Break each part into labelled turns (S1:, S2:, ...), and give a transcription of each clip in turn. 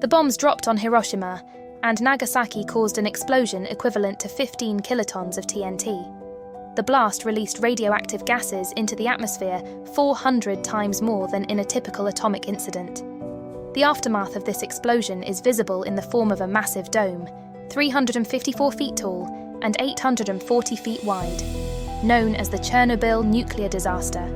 S1: The bombs dropped on Hiroshima, and Nagasaki caused an explosion equivalent to 15 kilotons of TNT. The blast released radioactive gases into the atmosphere 400 times more than in a typical atomic incident. The aftermath of this explosion is visible in the form of a massive dome, 354 feet tall and 840 feet wide, known as the Chernobyl nuclear disaster.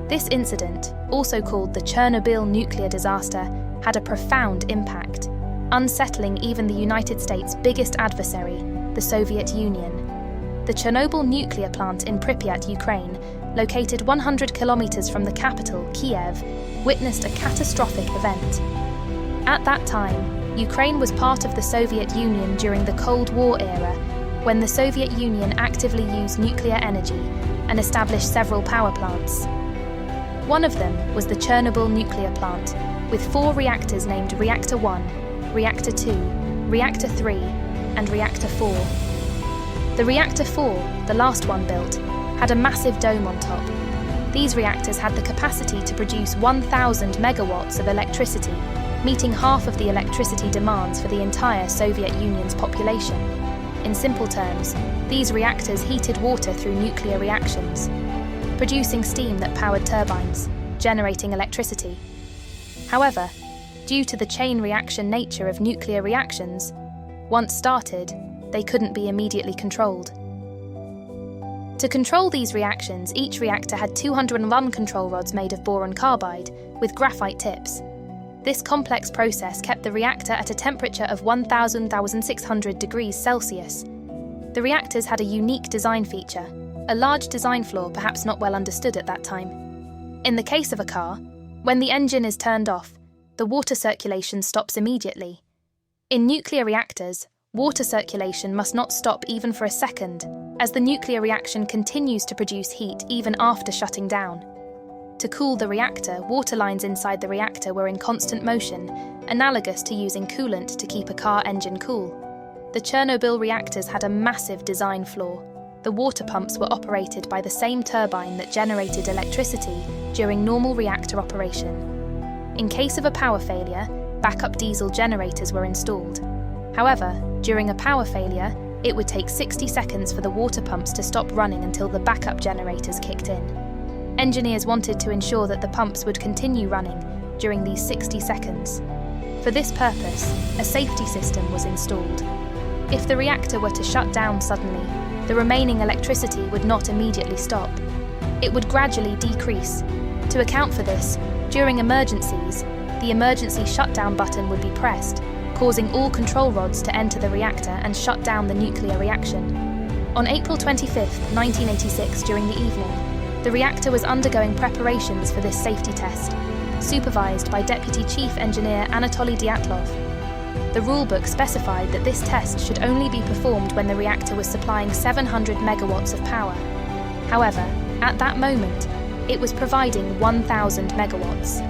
S1: This incident, also called the Chernobyl nuclear disaster, had a profound impact, unsettling even the United States' biggest adversary, the Soviet Union. The Chernobyl nuclear plant in Pripyat, Ukraine, located 100 kilometers from the capital, Kiev, witnessed a catastrophic event. At that time, Ukraine was part of the Soviet Union during the Cold War era, when the Soviet Union actively used nuclear energy and established several power plants. One of them was the Chernobyl nuclear plant, with 4 reactors named Reactor 1, Reactor 2, Reactor 3, and Reactor 4. The Reactor 4, the last one built, had a massive dome on top. These reactors had the capacity to produce 1,000 megawatts of electricity, meeting half of the electricity demands for the entire Soviet Union's population. In simple terms, these reactors heated water through nuclear reactions, producing steam that powered turbines, generating electricity. However, due to the chain reaction nature of nuclear reactions, once started, they couldn't be immediately controlled. To control these reactions, each reactor had 201 control rods made of boron carbide, with graphite tips. This complex process kept the reactor at a temperature of 1,600 degrees Celsius. The reactors had a unique design feature, a large design flaw perhaps not well understood at that time. In the case of a car, when the engine is turned off, the water circulation stops immediately. In nuclear reactors, water circulation must not stop even for a second, as the nuclear reaction continues to produce heat even after shutting down. To cool the reactor, water lines inside the reactor were in constant motion, analogous to using coolant to keep a car engine cool. The Chernobyl reactors had a massive design flaw. The water pumps were operated by the same turbine that generated electricity during normal reactor operation. In case of a power failure, backup diesel generators were installed. However, during a power failure, it would take 60 seconds for the water pumps to stop running until the backup generators kicked in. Engineers wanted to ensure that the pumps would continue running during these 60 seconds. For this purpose, a safety system was installed. If the reactor were to shut down suddenly, the remaining electricity would not immediately stop. It would gradually decrease. To account for this, during emergencies, the emergency shutdown button would be pressed, causing all control rods to enter the reactor and shut down the nuclear reaction. On April 25, 1986, during the evening, the reactor was undergoing preparations for this safety test, supervised by Deputy Chief Engineer Anatoly Dyatlov. The rulebook specified that this test should only be performed when the reactor was supplying 700 megawatts of power. However, at that moment, it was providing 1,000 megawatts.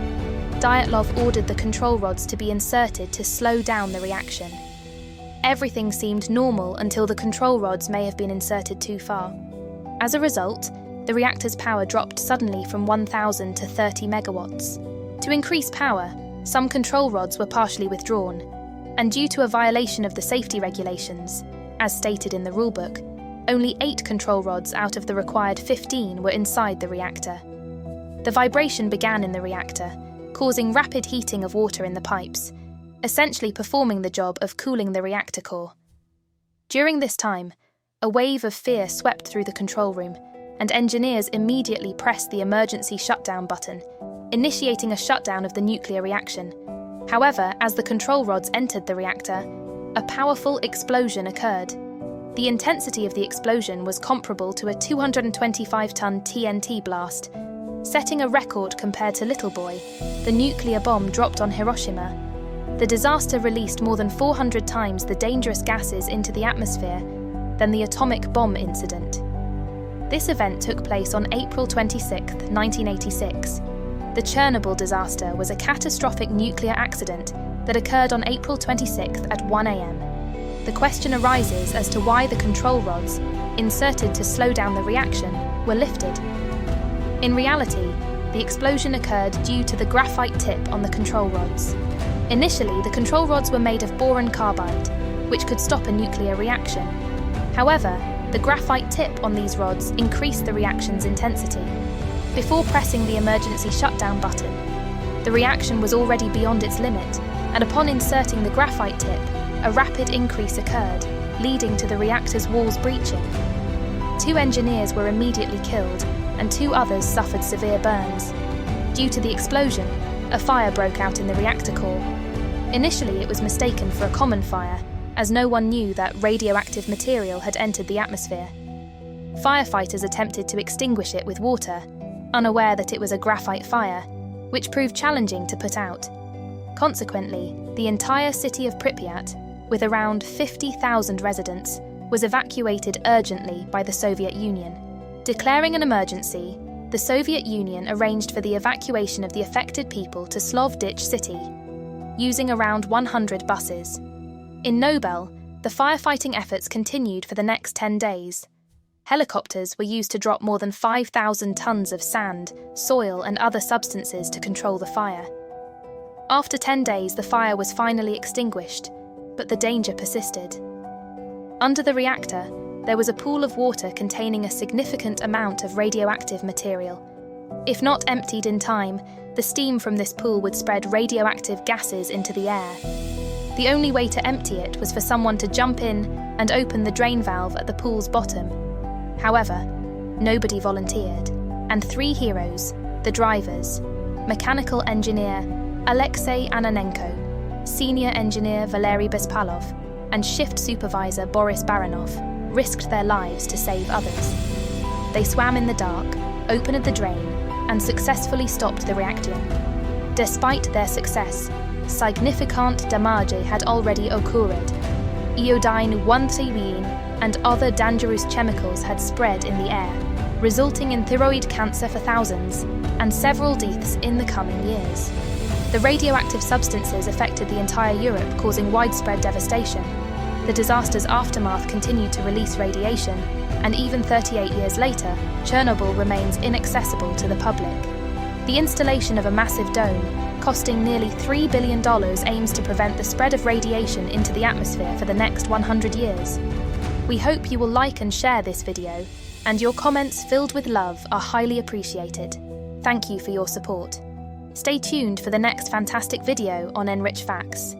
S1: Dyatlov ordered the control rods to be inserted to slow down the reaction. Everything seemed normal until the control rods may have been inserted too far. As a result, the reactor's power dropped suddenly from 1,000 to 30 megawatts. To increase power, some control rods were partially withdrawn, and due to a violation of the safety regulations, as stated in the rulebook, only 8 control rods out of the required 15 were inside the reactor. The vibration began in the reactor, causing rapid heating of water in the pipes, essentially performing the job of cooling the reactor core. During this time, a wave of fear swept through the control room, and engineers immediately pressed the emergency shutdown button, initiating a shutdown of the nuclear reaction. However, as the control rods entered the reactor, a powerful explosion occurred. The intensity of the explosion was comparable to a 225-ton TNT blast, setting a record compared to Little Boy, the nuclear bomb dropped on Hiroshima. The disaster released more than 400 times the dangerous gases into the atmosphere than the atomic bomb incident. This event took place on April 26, 1986. The Chernobyl disaster was a catastrophic nuclear accident that occurred on April 26 at 1 a.m. The question arises as to why the control rods, inserted to slow down the reaction, were lifted. In reality, the explosion occurred due to the graphite tip on the control rods. Initially, the control rods were made of boron carbide, which could stop a nuclear reaction. However, the graphite tip on these rods increased the reaction's intensity. Before pressing the emergency shutdown button, the reaction was already beyond its limit, and upon inserting the graphite tip, a rapid increase occurred, leading to the reactor's walls breaching. 2 engineers were immediately killed, and 2 others suffered severe burns. Due to the explosion, a fire broke out in the reactor core. Initially, it was mistaken for a common fire, as no one knew that radioactive material had entered the atmosphere. Firefighters attempted to extinguish it with water, unaware that it was a graphite fire, which proved challenging to put out. Consequently, the entire city of Pripyat, with around 50,000 residents, was evacuated urgently by the Soviet Union. Declaring an emergency, the Soviet Union arranged for the evacuation of the affected people to Slovdic city, using around 100 buses. In Nobel, the firefighting efforts continued for the next 10 days. Helicopters were used to drop more than 5,000 tons of sand, soil, and other substances to control the fire. After 10 days, the fire was finally extinguished, but the danger persisted. Under the reactor, there was a pool of water containing a significant amount of radioactive material. If not emptied in time, the steam from this pool would spread radioactive gases into the air. The only way to empty it was for someone to jump in and open the drain valve at the pool's bottom. However, nobody volunteered, and 3 heroes, the drivers, mechanical engineer Alexei Ananenko, senior engineer Valery Bespalov, and shift supervisor Boris Baranov, risked their lives to save others. They swam in the dark, opened the drain, and successfully stopped the reaction. Despite their success, significant damage had already occurred. Iodine 131 and other dangerous chemicals had spread in the air, resulting in thyroid cancer for thousands, and several deaths in the coming years. The radioactive substances affected the entire Europe, causing widespread devastation. The disaster's aftermath continued to release radiation, and even 38 years later, Chernobyl remains inaccessible to the public. The installation of a massive dome, costing nearly $3 billion, aims to prevent the spread of radiation into the atmosphere for the next 100 years. We hope you will like and share this video, and your comments filled with love are highly appreciated. Thank you for your support. Stay tuned for the next fantastic video on Enrich Facts.